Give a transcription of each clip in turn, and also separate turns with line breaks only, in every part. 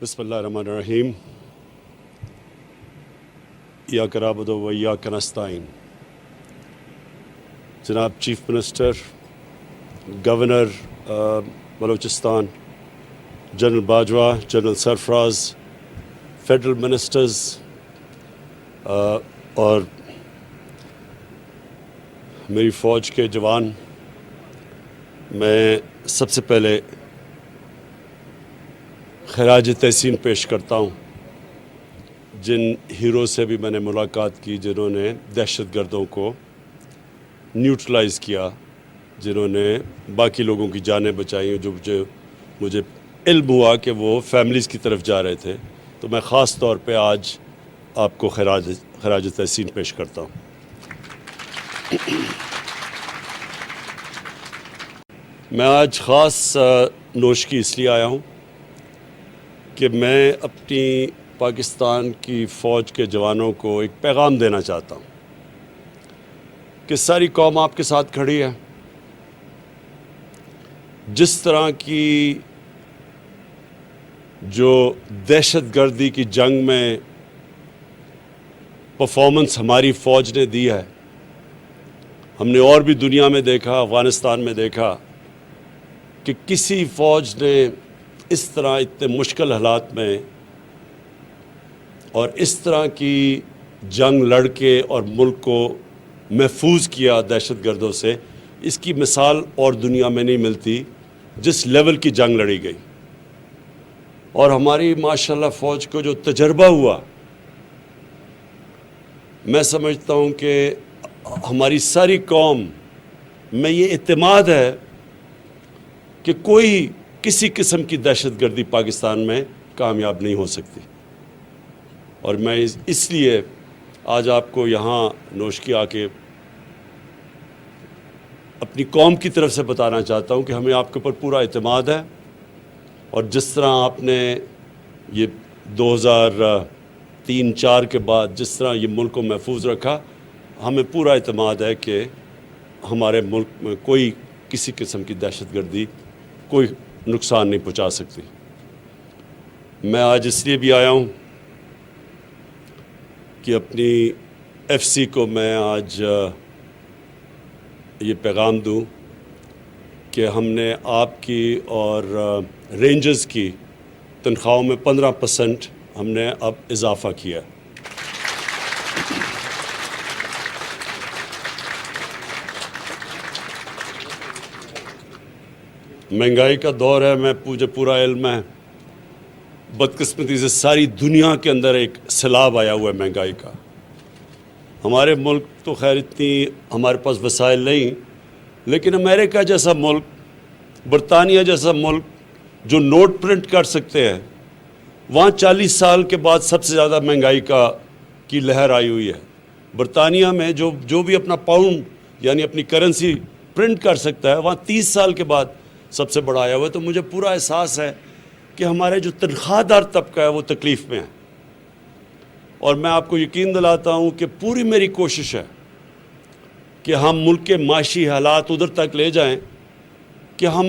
بسم اللہ الرحمن الرحیم ایاک نعبد و ایاک نستعین. جناب chief minister, governor Balochistan, general Bajwa, general Sarfraz, federal ministers اور میری فوج کے جوان، میں سب سے پہلے خراج تحسین پیش کرتا ہوں جن ہیرو سے بھی میں نے ملاقات کی، جنہوں نے دہشت گردوں کو نیوٹرلائز کیا، جنہوں نے باقی لوگوں کی جانیں بچائیں، جو مجھے علم ہوا کہ وہ فیملیز کی طرف جا رہے تھے. تو میں خاص طور پہ آج آپ کو خراج تحسین پیش کرتا ہوں. میں آج خاص نوشکی اس لیے آیا ہوں کہ میں اپنی پاکستان کی فوج کے جوانوں کو ایک پیغام دینا چاہتا ہوں کہ ساری قوم آپ کے ساتھ کھڑی ہے. جس طرح کی جو دہشت گردی کی جنگ میں پرفارمنس ہماری فوج نے دی ہے، ہم نے اور بھی دنیا میں دیکھا، افغانستان میں دیکھا کہ کسی فوج نے اس طرح اتنے مشکل حالات میں اور اس طرح کی جنگ لڑ کے اور ملک کو محفوظ کیا دہشت گردوں سے. اس کی مثال اور دنیا میں نہیں ملتی جس لیول کی جنگ لڑی گئی. اور ہماری ماشاءاللہ فوج کو جو تجربہ ہوا، میں سمجھتا ہوں کہ ہماری ساری قوم میں یہ اعتماد ہے کہ کوئی کسی قسم کی دہشت گردی پاکستان میں کامیاب نہیں ہو سکتی. اور میں اس لیے آج آپ کو یہاں نوشکی آ کے اپنی قوم کی طرف سے بتانا چاہتا ہوں کہ ہمیں آپ کے اوپر پورا اعتماد ہے. اور جس طرح آپ نے یہ 2003-04 کے بعد جس طرح یہ ملک کو محفوظ رکھا، ہمیں پورا اعتماد ہے کہ ہمارے ملک میں کوئی کسی قسم کی دہشت گردی کوئی نقصان نہیں پہنچا سکتی. میں آج اس لیے بھی آیا ہوں کہ اپنی ایف سی کو میں آج یہ پیغام دوں کہ ہم نے آپ کی اور رینجرز کی تنخواہوں میں 15% ہم نے اب اضافہ کیا. مہنگائی کا دور ہے، مجھے پورا علم ہے. بدقسمتی سے ساری دنیا کے اندر ایک سیلاب آیا ہوا ہے مہنگائی کا. ہمارے ملک تو خیر اتنی ہمارے پاس وسائل نہیں، لیکن امریکہ جیسا ملک، برطانیہ جیسا ملک جو نوٹ پرنٹ کر سکتے ہیں، وہاں 40 سال کے بعد سب سے زیادہ مہنگائی کی لہر آئی ہوئی ہے. برطانیہ میں جو بھی اپنا پاؤنڈ یعنی اپنی کرنسی پرنٹ کر سکتا ہے، وہاں 30 سال کے بعد سب سے بڑا آیا ہوا ہے. تو مجھے پورا احساس ہے کہ ہمارے جو تنخواہ دار طبقہ ہے وہ تکلیف میں ہے. اور میں آپ کو یقین دلاتا ہوں کہ پوری میری کوشش ہے کہ ہم ملک کے معاشی حالات ادھر تک لے جائیں کہ ہم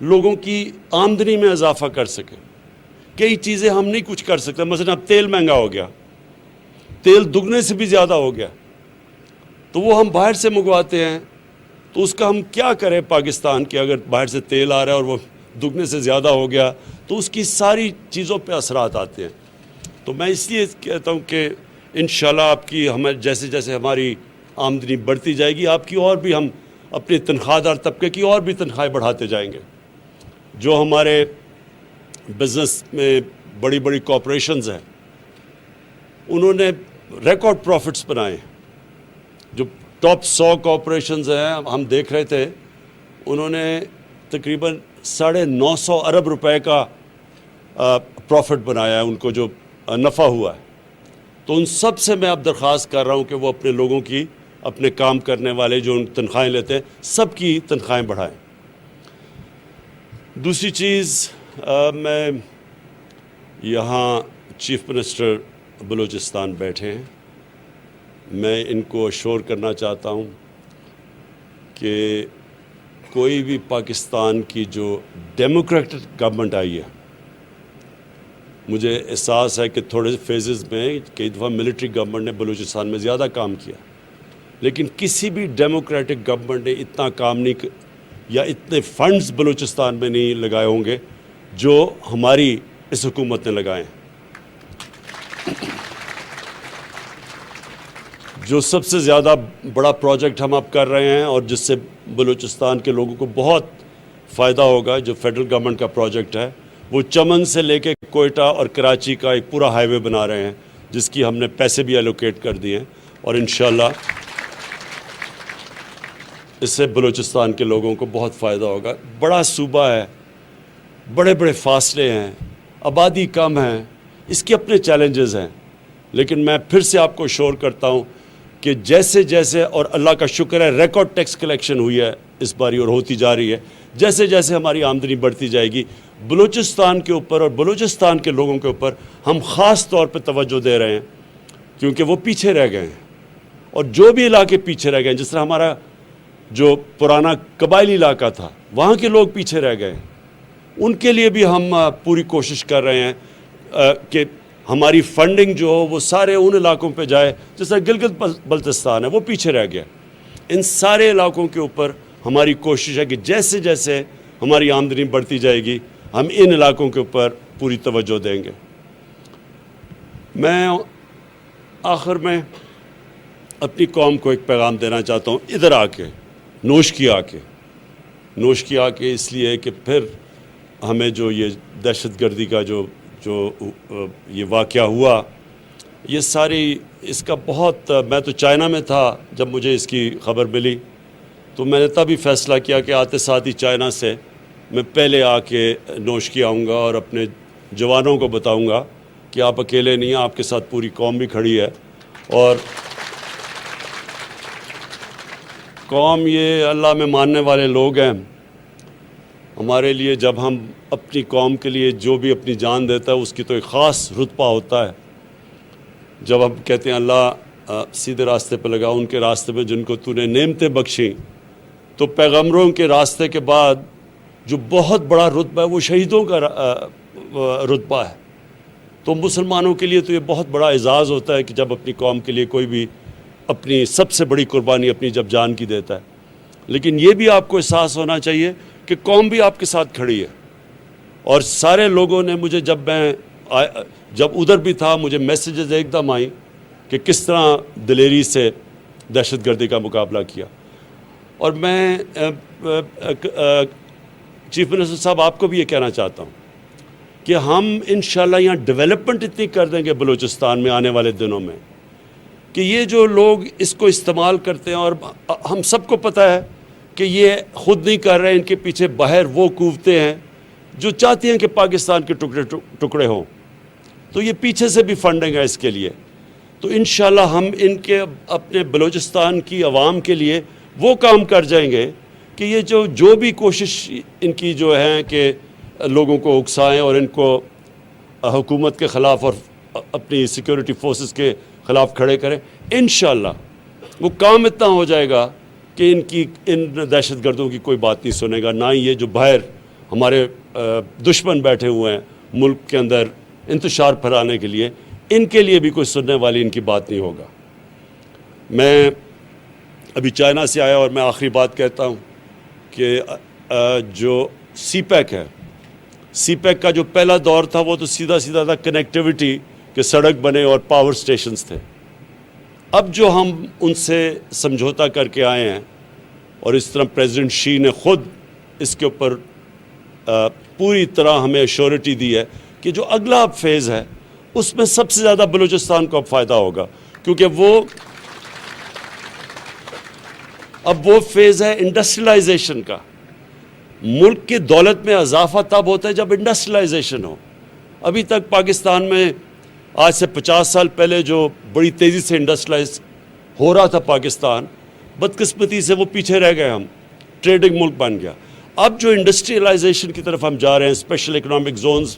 لوگوں کی آمدنی میں اضافہ کر سکیں. کئی چیزیں ہم نہیں کچھ کر سکتے، مثلا اب تیل مہنگا ہو گیا، تیل دگنے سے بھی زیادہ ہو گیا، تو وہ ہم باہر سے منگواتے ہیں. تو اس کا ہم کیا کریں پاکستان کے؟ اگر باہر سے تیل آ رہا ہے اور وہ دگنے سے زیادہ ہو گیا تو اس کی ساری چیزوں پہ اثرات آتے ہیں. تو میں اس لیے کہتا ہوں کہ انشاءاللہ آپ کی جیسے جیسے ہماری آمدنی بڑھتی جائے گی، آپ کی اور بھی ہم اپنے تنخواہ دار طبقے کی اور بھی تنخواہیں بڑھاتے جائیں گے. جو ہمارے بزنس میں بڑی بڑی کارپوریشنز ہیں، انہوں نے ریکارڈ پروفٹس بنائے. جو ٹاپ 100 کارپوریشنز ہیں، ہم دیکھ رہے تھے، انہوں نے تقریباً 950 ارب روپے کا پروفٹ بنایا ہے، ان کو جو نفع ہوا ہے. تو ان سب سے میں اب درخواست کر رہا ہوں کہ وہ اپنے لوگوں کی، اپنے کام کرنے والے جو تنخواہیں لیتے ہیں، سب کی تنخواہیں بڑھائیں. دوسری چیز، میں یہاں چیف منسٹر بلوچستان بیٹھے ہیں، میں ان کو اشور کرنا چاہتا ہوں کہ کوئی بھی پاکستان کی جو ڈیموکریٹک گورنمنٹ آئی ہے، مجھے احساس ہے کہ تھوڑے سے فیزز میں کئی دفعہ ملٹری گورنمنٹ نے بلوچستان میں زیادہ کام کیا، لیکن کسی بھی ڈیموکریٹک گورنمنٹ نے اتنا کام نہیں یا اتنے فنڈز بلوچستان میں نہیں لگائے ہوں گے جو ہماری اس حکومت نے لگائے ہیں۔ جو سب سے زیادہ بڑا پروجیکٹ ہم اب کر رہے ہیں اور جس سے بلوچستان کے لوگوں کو بہت فائدہ ہوگا، جو فیڈرل گورنمنٹ کا پروجیکٹ ہے، وہ چمن سے لے کے کوئٹہ اور کراچی کا ایک پورا ہائی وے بنا رہے ہیں، جس کی ہم نے پیسے بھی ایلوکیٹ کر دیے ہیں، اور انشاءاللہ اس سے بلوچستان کے لوگوں کو بہت فائدہ ہوگا۔ بڑا صوبہ ہے، بڑے بڑے فاصلے ہیں، آبادی کم ہے، اس کے اپنے چیلنجز ہیں، لیکن میں پھر سے آپ کو شور کرتا ہوں کہ جیسے جیسے، اور اللہ کا شکر ہے ریکارڈ ٹیکس کلیکشن ہوئی ہے اس باری اور ہوتی جا رہی ہے، جیسے جیسے ہماری آمدنی بڑھتی جائے گی، بلوچستان کے اوپر اور بلوچستان کے لوگوں کے اوپر ہم خاص طور پہ توجہ دے رہے ہیں، کیونکہ وہ پیچھے رہ گئے ہیں، اور جو بھی علاقے پیچھے رہ گئے ہیں، جس طرح ہمارا جو پرانا قبائلی علاقہ تھا وہاں کے لوگ پیچھے رہ گئے ہیں، ان کے لیے بھی ہم پوری کوشش کر رہے ہیں کہ ہماری فنڈنگ جو ہو وہ سارے ان علاقوں پہ جائے، جس طرح گلگت بلتستان ہے وہ پیچھے رہ گیا۔ ان سارے علاقوں کے اوپر ہماری کوشش ہے کہ جیسے جیسے ہماری آمدنی بڑھتی جائے گی ہم ان علاقوں کے اوپر پوری توجہ دیں گے۔ میں آخر میں اپنی قوم کو ایک پیغام دینا چاہتا ہوں، ادھر آ کے نوش کی آ کے اس لیے کہ پھر ہمیں جو یہ دہشت گردی کا جو یہ واقعہ ہوا، یہ ساری اس کا بہت، میں تو چائنا میں تھا جب مجھے اس کی خبر ملی، تو میں نے تبھی فیصلہ کیا کہ آتے ساتھ ہی چائنا سے میں پہلے آ کے نوش کی آؤں گا اور اپنے جوانوں کو بتاؤں گا کہ آپ اکیلے نہیں ہیں، آپ کے ساتھ پوری قوم بھی کھڑی ہے، اور قوم یہ اللہ میں ماننے والے لوگ ہیں۔ ہمارے لیے جب ہم اپنی قوم کے لیے جو بھی اپنی جان دیتا ہے اس کی تو ایک خاص رتبہ ہوتا ہے۔ جب ہم کہتے ہیں اللہ سیدھے راستے پہ لگا، ان کے راستے میں جن کو تو نے نعمتیں بخشیں، تو پیغمبروں کے راستے کے بعد جو بہت بڑا رتبہ ہے وہ شہیدوں کا رتبہ ہے۔ تو مسلمانوں کے لیے تو یہ بہت بڑا اعزاز ہوتا ہے کہ جب اپنی قوم کے لیے کوئی بھی اپنی سب سے بڑی قربانی اپنی جب جان کی دیتا ہے۔ لیکن یہ بھی آپ کو احساس ہونا چاہیے کہ قوم بھی آپ کے ساتھ کھڑی ہے، اور سارے لوگوں نے مجھے جب ادھر بھی تھا مجھے میسیجز ایک دم آئیں کہ کس طرح دلیری سے دہشت گردی کا مقابلہ کیا۔ اور میں چیف منسٹر صاحب آپ کو بھی یہ کہنا چاہتا ہوں کہ ہم انشاءاللہ یہاں ڈیولپمنٹ اتنی کر دیں گے بلوچستان میں آنے والے دنوں میں کہ یہ جو لوگ اس کو استعمال کرتے ہیں، اور ہم سب کو پتہ ہے کہ یہ خود نہیں کر رہے، ان کے پیچھے باہر وہ قوتیں ہیں جو چاہتی ہیں کہ پاکستان کے ٹکڑے ہوں، تو یہ پیچھے سے بھی فنڈنگ ہے اس کے لیے۔ تو انشاءاللہ ہم ان کے اپنے بلوچستان کی عوام کے لیے وہ کام کر جائیں گے کہ یہ جو بھی کوشش ان کی جو ہے کہ لوگوں کو اکسائیں اور ان کو حکومت کے خلاف اور اپنی سیکیورٹی فورسز کے خلاف کھڑے کریں، انشاءاللہ وہ کام اتنا ہو جائے گا کہ ان دہشت گردوں کی کوئی بات نہیں سنے گا، نہ ہی یہ جو باہر ہمارے دشمن بیٹھے ہوئے ہیں ملک کے اندر انتشار پھیلانے کے لیے، ان کے لیے بھی کوئی سننے والی ان کی بات نہیں ہوگا۔ میں ابھی چائنا سے آیا اور میں آخری بات کہتا ہوں کہ جو سی پیک ہے، سی پیک کا جو پہلا دور تھا وہ تو سیدھا تھا کنیکٹیوٹی کہ سڑک بنے اور پاور سٹیشنز تھے۔ اب جو ہم ان سے سمجھوتا کر کے آئے ہیں، اور اس طرح پریزیڈنٹ شی نے خود اس کے اوپر پوری طرح ہمیں ایشورٹی دی ہے کہ جو اگلا فیز ہے اس میں سب سے زیادہ بلوچستان کو اب فائدہ ہوگا، کیونکہ اب وہ فیز ہے انڈسٹریلائزیشن کا۔ ملک کی دولت میں اضافہ تب ہوتا ہے جب انڈسٹریلائزیشن ہو۔ ابھی تک پاکستان میں آج سے 50 سال پہلے جو بڑی تیزی سے انڈسٹریلائز ہو رہا تھا پاکستان، بدقسمتی سے وہ پیچھے رہ گئے، ہم ٹریڈنگ ملک بن گیا۔ اب جو انڈسٹریلائزیشن کی طرف ہم جا رہے ہیں، اسپیشل اکنامک زونز،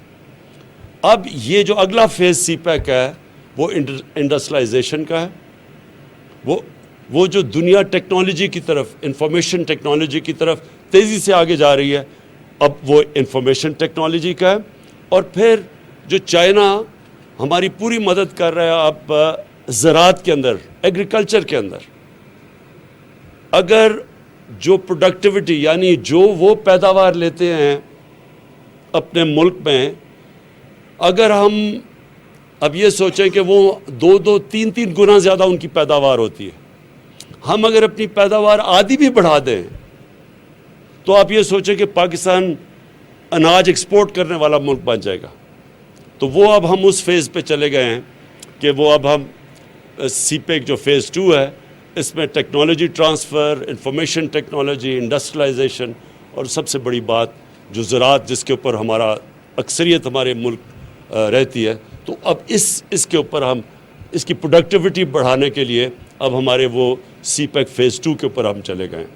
اب یہ جو اگلا فیز سی پیک ہے وہ انڈسٹریلائزیشن کا ہے۔ وہ جو دنیا ٹیکنالوجی کی طرف، انفارمیشن ٹیکنالوجی کی طرف تیزی سے آگے جا رہی ہے، اب وہ انفارمیشن ٹیکنالوجی کا ہے۔ اور پھر جو چائنا ہماری پوری مدد کر رہا ہے اب زراعت کے اندر، ایگریکلچر کے اندر، اگر جو پروڈکٹیوٹی یعنی جو وہ پیداوار لیتے ہیں اپنے ملک میں، اگر ہم اب یہ سوچیں کہ وہ 2-3 گنا زیادہ ان کی پیداوار ہوتی ہے، ہم اگر اپنی پیداوار آدھی بھی بڑھا دیں تو آپ یہ سوچیں کہ پاکستان اناج ایکسپورٹ کرنے والا ملک بن جائے گا۔ تو وہ اب ہم اس فیز پہ چلے گئے ہیں کہ وہ اب ہم سی پیک جو فیز 2 ہے، اس میں technology transfer, information technology, industrialisation, اور سب سے بڑی بات جو زراعت جس کے اوپر ہمارا اکثریت ہمارے ملک رہتی ہے، تو اب اس کے اوپر ہم اس کی پروڈکٹیوٹی بڑھانے کے لیے اب ہمارے وہ سی پیک فیز 2 کے اوپر ہم چلے گئے ہیں۔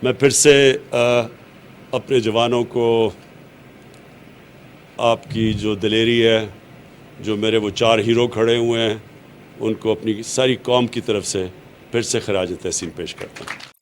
میں پھر سے اپنے جوانوں کو آپ کی جو دلیری ہے، جو میرے وہ 4 ہیرو کھڑے ہوئے ہیں، ان کو اپنی ساری قوم کی طرف سے پھر سے خراج تحسین پیش کرتا ہوں۔